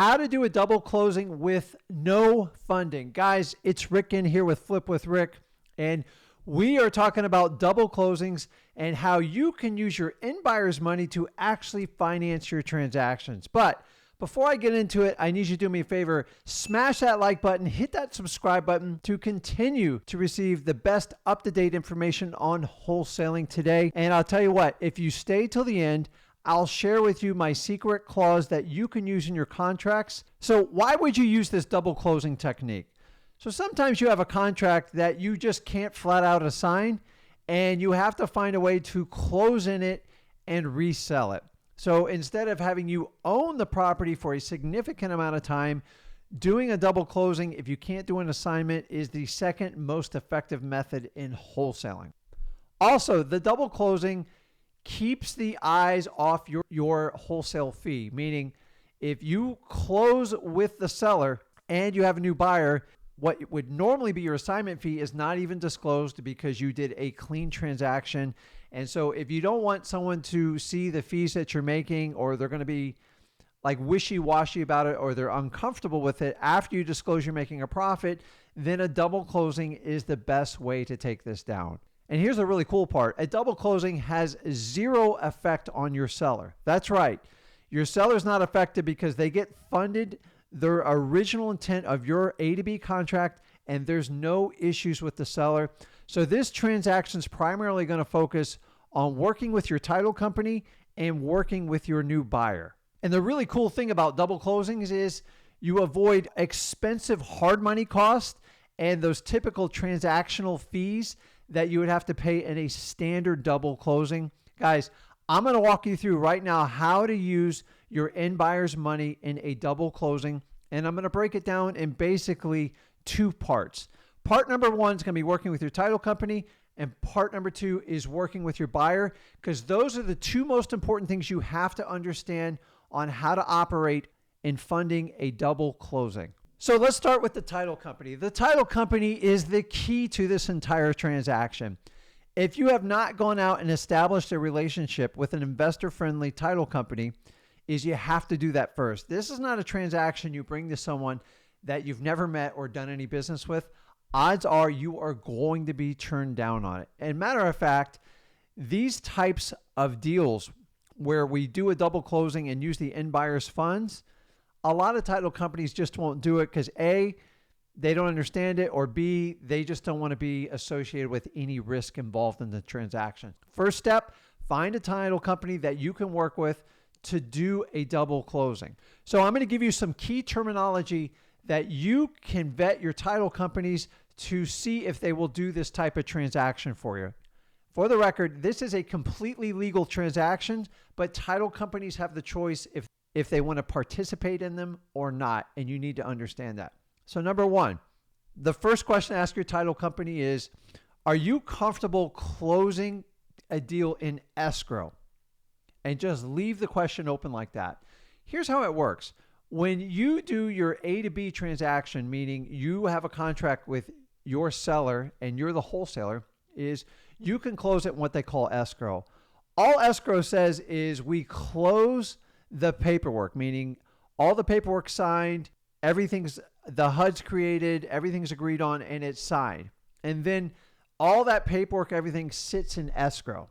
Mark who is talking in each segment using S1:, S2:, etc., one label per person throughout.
S1: how to do a double closing with no funding. Guys, it's Rick Ginn here with Flip with Rick, and we are talking about double closings and how you can use your end buyer's money to actually finance your transactions. But before I get into it, I need you to do me a favor, smash that like button, hit that subscribe button to continue to receive the best up-to-date information on wholesaling today. And I'll tell you what, if you stay till the end, I'll share with you my secret clause that you can use in your contracts. So why would you use this double closing technique? So sometimes you have a contract that you just can't flat out assign, and you have to find a way to close in it and resell it. So instead of having you own the property for a significant amount of time, doing a double closing, if you can't do an assignment, is the second most effective method in wholesaling. Also, the double closing keeps the eyes off your wholesale fee, meaning if you close with the seller and you have a new buyer, what would normally be your assignment fee is not even disclosed because you did a clean transaction. And so if you don't want someone to see the fees that you're making, or they're going to be like wishy-washy about it, or they're uncomfortable with it after you disclose you're making a profit, then a double closing is the best way to take this down. And here's the really cool part. A double closing has zero effect on your seller. That's right. Your seller's not affected because they get funded their original intent of your A to B contract, and there's no issues with the seller. So this transaction is primarily going to focus on working with your title company and working with your new buyer. And the really cool thing about double closings is you avoid expensive hard money costs and those typical transactional fees that you would have to pay in a standard double closing. Guys, I'm going to walk you through right now how to use your end buyer's money in a double closing. And I'm going to break it down in basically two parts. Part number one is going to be working with your title company, and part number two is working with your buyer, because those are the two most important things you have to understand on how to operate in funding a double closing. So let's start with the title company. The title company is the key to this entire transaction. If you have not gone out and established a relationship with an investor-friendly title company, is you have to do that first. This is not a transaction you bring to someone that you've never met or done any business with. Odds are you are going to be turned down on it. And matter of fact, these types of deals where we do a double closing and use the end buyer's funds, a lot of title companies just won't do it because A, they don't understand it, or B, they just don't want to be associated with any risk involved in the transaction. First step, find a title company that you can work with to do a double closing. So I'm going to give you some key terminology that you can vet your title companies to see if they will do this type of transaction for you. For the record, this is a completely legal transaction, but title companies have the choice if they want to participate in them or not, and you need to understand that. So number one, the first question to ask your title company is, are you comfortable closing a deal in escrow? And just leave the question open like that. Here's how it works. When you do your A to B transaction, meaning you have a contract with your seller and you're the wholesaler, is you can close it in what they call escrow. All escrow says is we close the paperwork, meaning all the paperwork signed, the HUD's created, everything's agreed on, and it's signed. And then all that paperwork, everything sits in escrow.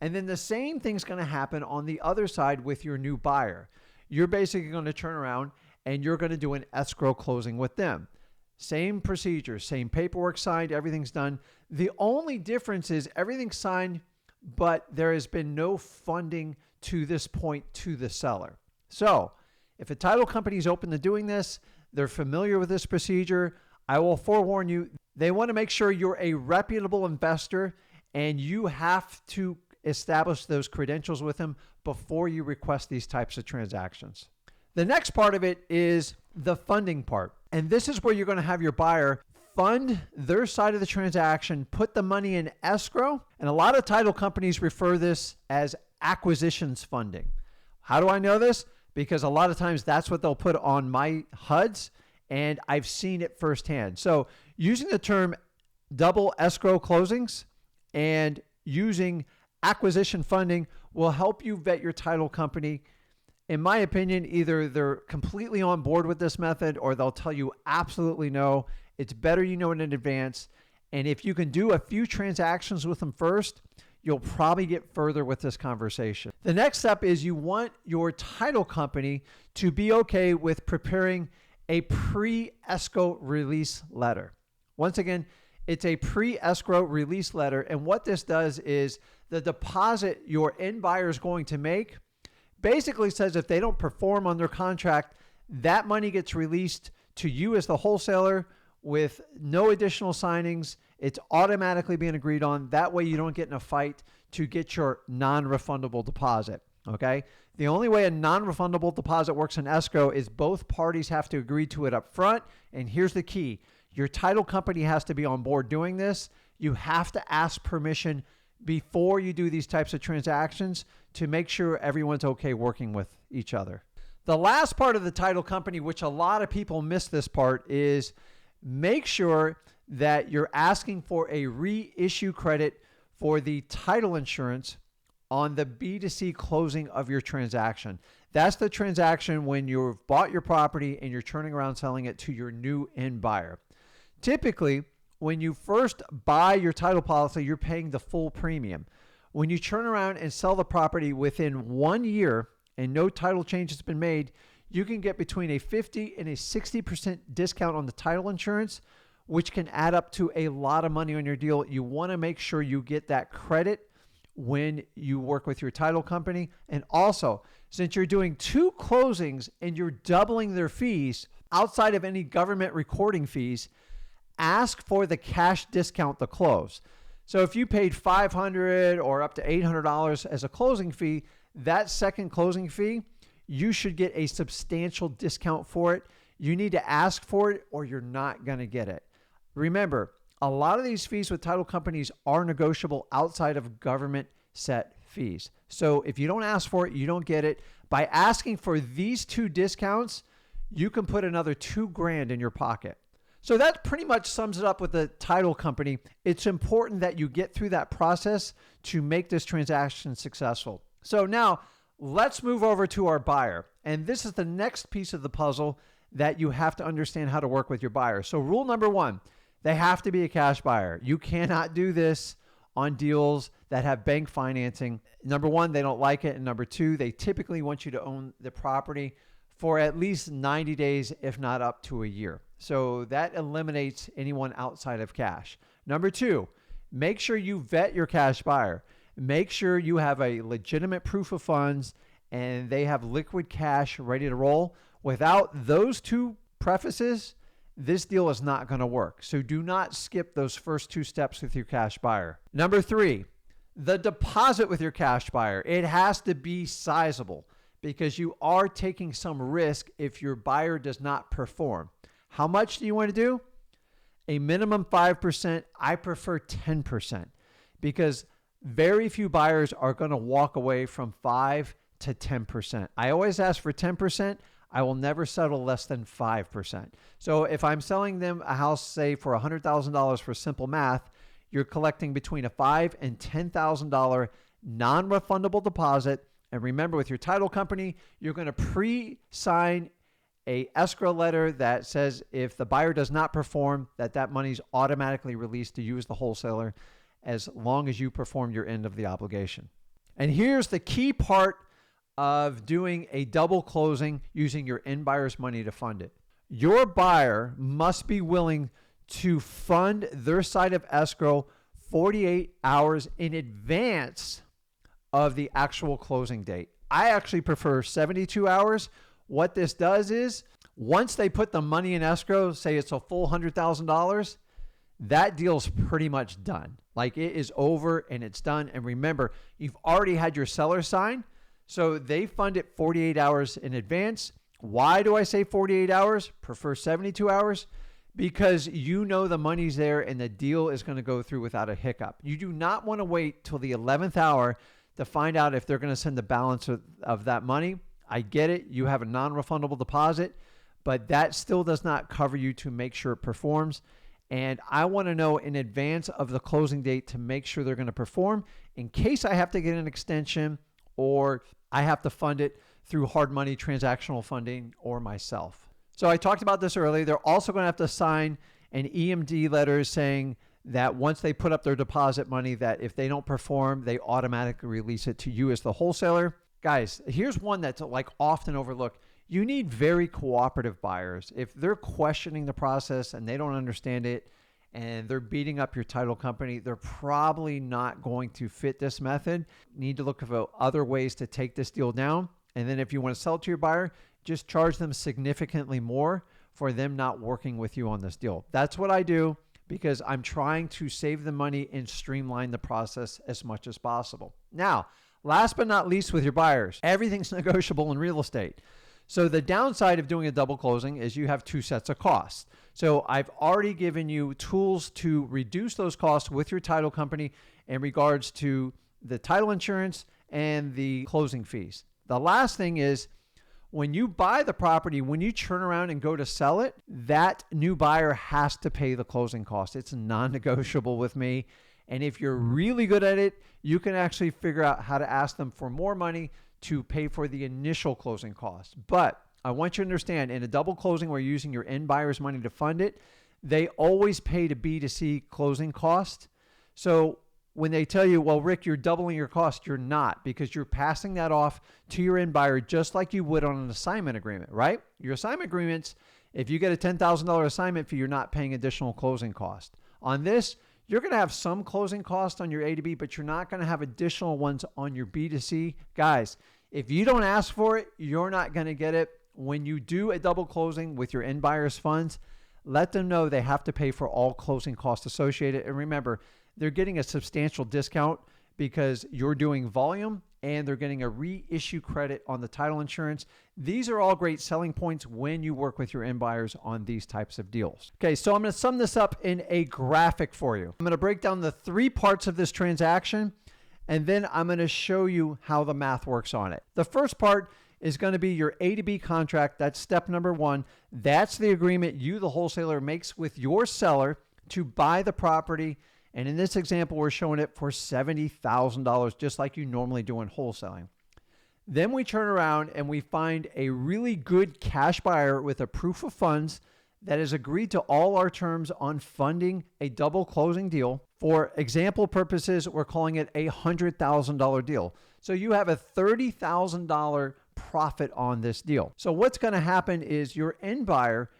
S1: And then the same thing's going to happen on the other side with your new buyer. You're basically going to turn around and you're going to do an escrow closing with them. Same procedure, same paperwork signed, everything's done. The only difference is everything's signed, but there has been no funding to this point to the seller. So if a title company is open to doing this, they're familiar with this procedure, I will forewarn you, they want to make sure you're a reputable investor and you have to establish those credentials with them before you request these types of transactions. The next part of it is the funding part. And this is where you're going to have your buyer fund their side of the transaction, put the money in escrow. And a lot of title companies refer this as acquisitions funding. How do I know this? Because a lot of times that's what they'll put on my HUDs, and I've seen it firsthand. So using the term double escrow closings and using acquisition funding will help you vet your title company In my opinion, either they're completely on board with this method or they'll tell you absolutely no. It's better you know it in advance. And if you can do a few transactions with them first, you'll probably get further with this conversation. The next step is you want your title company to be okay with preparing a pre-escrow release letter. Once again, it's a pre-escrow release letter. And what this does is the deposit your end buyer is going to make basically says if they don't perform on their contract, that money gets released to you as the wholesaler with no additional signings. It's automatically being agreed on. That way you don't get in a fight to get your non-refundable deposit, okay? The only way a non-refundable deposit works in escrow is both parties have to agree to it up front. And here's the key. Your title company has to be on board doing this. You have to ask permission before you do these types of transactions to make sure everyone's okay working with each other. The last part of the title company, which a lot of people miss this part, is make sure that you're asking for a reissue credit for the title insurance on the B2C closing of your transaction. That's the transaction when you've bought your property and you're turning around selling it to your new end buyer. Typically, when you first buy your title policy, you're paying the full premium. When you turn around and sell the property within 1 year and no title change has been made, you can get between a 50 and a 60% discount on the title insurance, which can add up to a lot of money on your deal. You want to make sure you get that credit when you work with your title company. And also, since you're doing 2 closings and you're doubling their fees outside of any government recording fees, ask for the cash discount to close. So if you paid $500 or up to $800 as a closing fee, that second closing fee, you should get a substantial discount for it. You need to ask for it or you're not going to get it. Remember, a lot of these fees with title companies are negotiable outside of government set fees. So if you don't ask for it, you don't get it. By asking for these 2 discounts, you can put another $2,000 in your pocket. So that pretty much sums it up with the title company. It's important that you get through that process to make this transaction successful. So now let's move over to our buyer. And this is the next piece of the puzzle that you have to understand how to work with your buyer. So rule number 1, they have to be a cash buyer. You cannot do this on deals that have bank financing. Number 1, they don't like it. And number 2, they typically want you to own the property for at least 90 days, if not up to a year. So that eliminates anyone outside of cash. Number 2, make sure you vet your cash buyer. Make sure you have a legitimate proof of funds and they have liquid cash ready to roll. Without those 2 prefaces, this deal is not going to work. So do not skip those first 2 steps with your cash buyer. Number 3, the deposit with your cash buyer. It has to be sizable because you are taking some risk if your buyer does not perform. How much do you want to do? A minimum 5%. I prefer 10% because very few buyers are going to walk away from 5 to 10%. I always ask for 10%. I will never settle less than 5%. So if I'm selling them a house, say for $100,000 for simple math, you're collecting between a $5,000 and $10,000 non-refundable deposit. And remember, with your title company, you're going to pre-sign a escrow letter that says if the buyer does not perform, that money's automatically released to you as the wholesaler as long as you perform your end of the obligation. And here's the key part of doing a double closing using your end buyer's money to fund it. Your buyer must be willing to fund their side of escrow 48 hours in advance of the actual closing date. I actually prefer 72 hours. What this does is once they put the money in escrow, say it's a full $100,000, that deal's pretty much done. Like it is over and it's done. And remember, you've already had your seller sign. So they fund it 48 hours in advance. Why do I say 48 hours? Prefer 72 hours? Because you know the money's there and the deal is going to go through without a hiccup. You do not want to wait till the 11th hour to find out if they're going to send the balance of that money. I get it. You have a non-refundable deposit, but that still does not cover you to make sure it performs. And I want to know in advance of the closing date to make sure they're going to perform in case I have to get an extension or I have to fund it through hard money transactional funding or myself. So I talked about this earlier. They're also going to have to sign an EMD letter saying that once they put up their deposit money, that if they don't perform, they automatically release it to you as the wholesaler. Guys, here's one that's like often overlooked. You need very cooperative buyers. If they're questioning the process and they don't understand it and they're beating up your title company, they're probably not going to fit this method. You need to look for other ways to take this deal down. And then if you want to sell it to your buyer, just charge them significantly more for them not working with you on this deal. That's what I do because I'm trying to save the money and streamline the process as much as possible. Now, last but not least with your buyers, everything's negotiable in real estate. So the downside of doing a double closing is you have two sets of costs. So I've already given you tools to reduce those costs with your title company in regards to the title insurance and the closing fees. The last thing is when you buy the property, when you turn around and go to sell it, that new buyer has to pay the closing costs. It's non-negotiable with me. And if you're really good at it, you can actually figure out how to ask them for more money to pay for the initial closing costs. But I want you to understand, in a double closing where you're using your end buyer's money to fund it, they always pay to B2C closing cost. So when they tell you, well, Rick, you're doubling your cost, you're not, because you're passing that off to your end buyer just like you would on an assignment agreement, right? Your assignment agreements, if you get a $10,000 assignment fee, you're not paying additional closing cost. On this, you're going to have some closing cost on your A to B, but you're not going to have additional ones on your B2C. Guys, if you don't ask for it, you're not going to get it. When you do a double closing with your end buyer's funds, let them know they have to pay for all closing costs associated. And remember, they're getting a substantial discount because you're doing volume and they're getting a reissue credit on the title insurance. These are all great selling points when you work with your end buyers on these types of deals. Okay, so I'm going to sum this up in a graphic for you. I'm going to break down the three parts of this transaction, and then I'm going to show you how the math works on it. The first part is going to be your A to B contract. That's step number one. That's the agreement you, the wholesaler, makes with your seller to buy the property. And in this example, we're showing it for $70,000, just like you normally do in wholesaling. Then we turn around and we find a really good cash buyer with a proof of funds that has agreed to all our terms on funding a double closing deal. For example purposes, we're calling it a $100,000 deal. So you have a $30,000 profit on this deal. So what's going to happen is your end buyer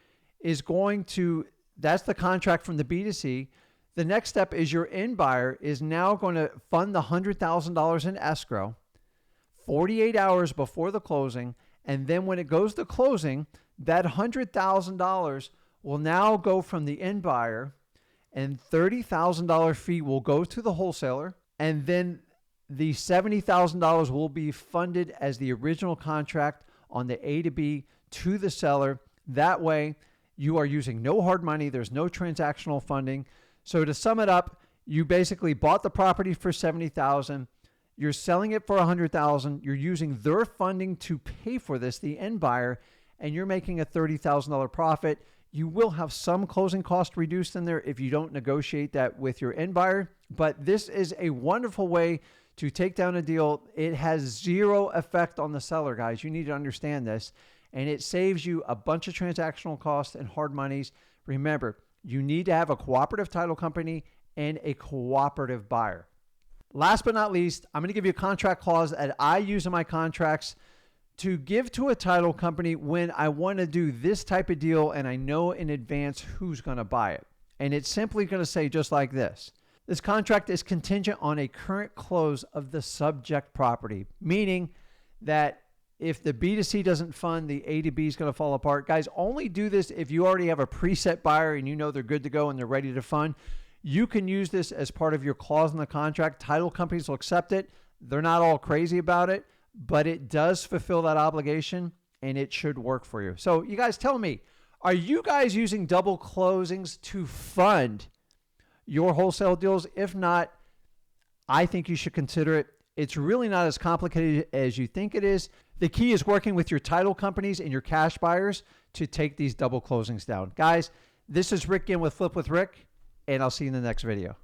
S1: is going to, that's the contract from the B2C. The next step is your end buyer is now going to fund the $100,000 in escrow 48 hours before the closing. And then when it goes to closing, that $100,000 will now go from the end buyer, and $30,000 fee will go to the wholesaler. And then the $70,000 will be funded as the original contract on the A to B to the seller. That way you are using no hard money. There's no transactional funding. So to sum it up, you basically bought the property for $70,000. You're selling it for $100,000. You're using their funding to pay for this, the end buyer, and you're making a $30,000 profit. You will have some closing cost reduced in there if you don't negotiate that with your end buyer. But this is a wonderful way to take down a deal. It has zero effect on the seller, guys. You need to understand this. And it saves you a bunch of transactional costs and hard monies. Remember, you need to have a cooperative title company and a cooperative buyer. Last but not least, I'm going to give you a contract clause that I use in my contracts to give to a title company when I want to do this type of deal and I know in advance who's going to buy it. And it's simply going to say just like this. This contract is contingent on a current close of the subject property, meaning that if the B2C doesn't fund, the A to B is going to fall apart. Guys, only do this if you already have a preset buyer and you know they're good to go and they're ready to fund. You can use this as part of your clause in the contract. Title companies will accept it. They're not all crazy about it, but it does fulfill that obligation and it should work for you. So you guys tell me, are you guys using double closings to fund your wholesale deals? If not, I think you should consider it. It's really not as complicated as you think it is. The key is working with your title companies and your cash buyers to take these double closings down. Guys, this is Rick Ginn with Flip with Rick, and I'll see you in the next video.